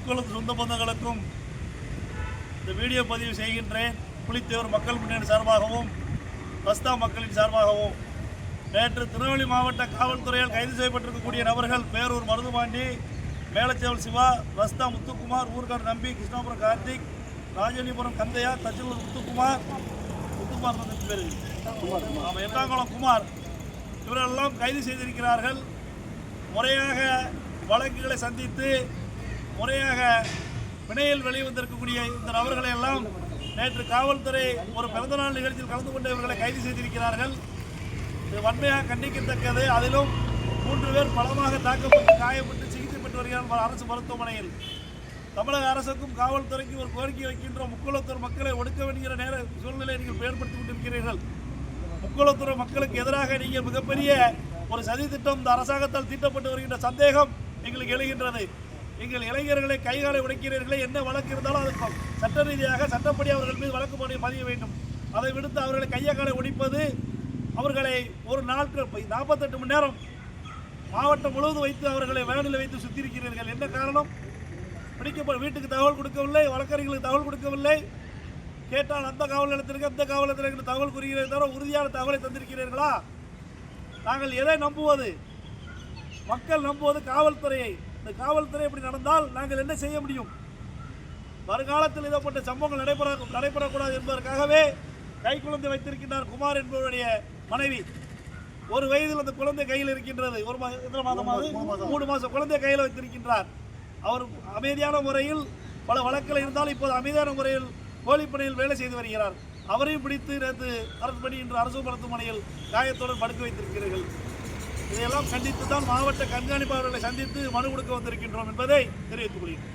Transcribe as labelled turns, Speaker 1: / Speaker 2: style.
Speaker 1: முக்குளத்து சொந்த பந்தங்களுக்கும் இந்த வீடியோ பதிவு செய்கின்றேன். புலித்தேவர் மக்கள் முன்னணி சார்பாகவும் ரஸ்தா மக்களின் சார்பாகவும் நேற்று திருநெல்வேலி மாவட்ட காவல்துறையால் கைது செய்யப்பட்டிருக்கக்கூடிய நபர்கள் பேரூர் மருதுபாண்டி, மேலச்சேவல் சிவா, ரஸ்தா முத்துக்குமார், ஊர்காடு நம்பி, கிருஷ்ணாபுரம் கார்த்திக், ராஜலிபுரம் கந்தையா, தச்சலூர் முத்துக்குமார் பேர் எட்டாங்குளம் குமார் இவரெல்லாம் கைது செய்திருக்கிறார்கள். முறையாக வழக்குகளை சந்தித்து முறையாக பிணையில் வெளிவந்திருக்கக்கூடிய இந்த நபர்களை எல்லாம் நேற்று காவல்துறை ஒரு பிறந்தநாள் நிகழ்ச்சியில் கலந்து கொண்ட இவர்களை கைது செய்திருக்கிறார்கள். இது வன்மையாக கண்டிக்கத்தக்கது. அதிலும் 3 பேர் பலமாக தாக்கப்பட்டு காயப்பட்டு சிகிச்சை பெற்று வருகிறார்கள் அரசு மருத்துவமனையில். தமிழக அரசுக்கும் காவல்துறைக்கும் ஒரு கோரிக்கை வைக்கின்ற முக்குளத்தூர் மக்களை ஒடுக்க வேண்டிய சூழ்நிலையை நீங்கள் ஏற்படுத்திக் கொண்டிருக்கிறீர்கள். முக்குளத்தூர் மக்களுக்கு எதிராக நீங்கள் மிகப்பெரிய ஒரு சதி திட்டம் இந்த அரசாங்கத்தால் தீட்டப்பட்டு வருகின்ற சந்தேகம் எங்களுக்கு எழுகின்றது. எங்கள் இளைஞர்களை கைகாலை உடைக்கிறீர்களே, என்ன வழக்கு இருந்தாலும் அது சட்ட ரீதியாக சட்டப்படி அவர்கள் மீது வழக்கு பதிய வேண்டும். அதை விடுத்து அவர்களை கையகாலை ஒடிப்பது, அவர்களை ஒரு நாட்கள் 48 மணி நேரம் மாவட்டம் முழுவதும் வைத்து அவர்களை வேனில் வைத்து சுத்திருக்கிறீர்கள். என்ன காரணம்? பிடிக்கப்பட்ட வீட்டுக்கு தகவல் கொடுக்கவில்லை, வழக்கறிஞர்களுக்கு தகவல் கொடுக்கவில்லை. கேட்டால் அந்த காவல் நிலையத்திற்கு அந்த காவல் நிலையத்திற்கு தகவல் கூறுகிறீர்கள் தவிர உறுதியான தகவலை தந்திருக்கிறீர்களா? நாங்கள் எதை நம்புவது? மக்கள் நம்புவது காவல்துறையை. இந்த காவல்துறை இப்படி நடந்தால் நாங்கள் என்ன செய்ய முடியும்? வருங்காலத்தில் இதப்பட்ட சம்பவங்கள் நடைபெறக்கூடாது என்பதற்காகவே கை குழந்தை வைத்திருக்கின்றார் குமார் என்பவருடைய மனைவி. 1 வயதில் அந்த குழந்தை கையில் இருக்கின்றது. 3 மாதம் குழந்தை கையில் வைத்திருக்கின்றார். அவர் அமைதியான முறையில் பல வழக்குகள் இருந்தாலும் இப்போது அமைதியான முறையில் கோழிப்படையில் வேலை செய்து வருகிறார். அவரையும் பிடித்து நேற்று அரசு பணி இன்று அரசு மருத்துவமனையில் காயத்துடன் படுக்க வைத்திருக்கிறீர்கள். இதையெல்லாம் கண்டித்து தான் மாவட்ட கண்காணிப்பாளர்களை சந்தித்து மனு கொடுக்க வந்திருக்கின்றோம் என்பதை தெரிவித்துக் கொள்கிறேன்.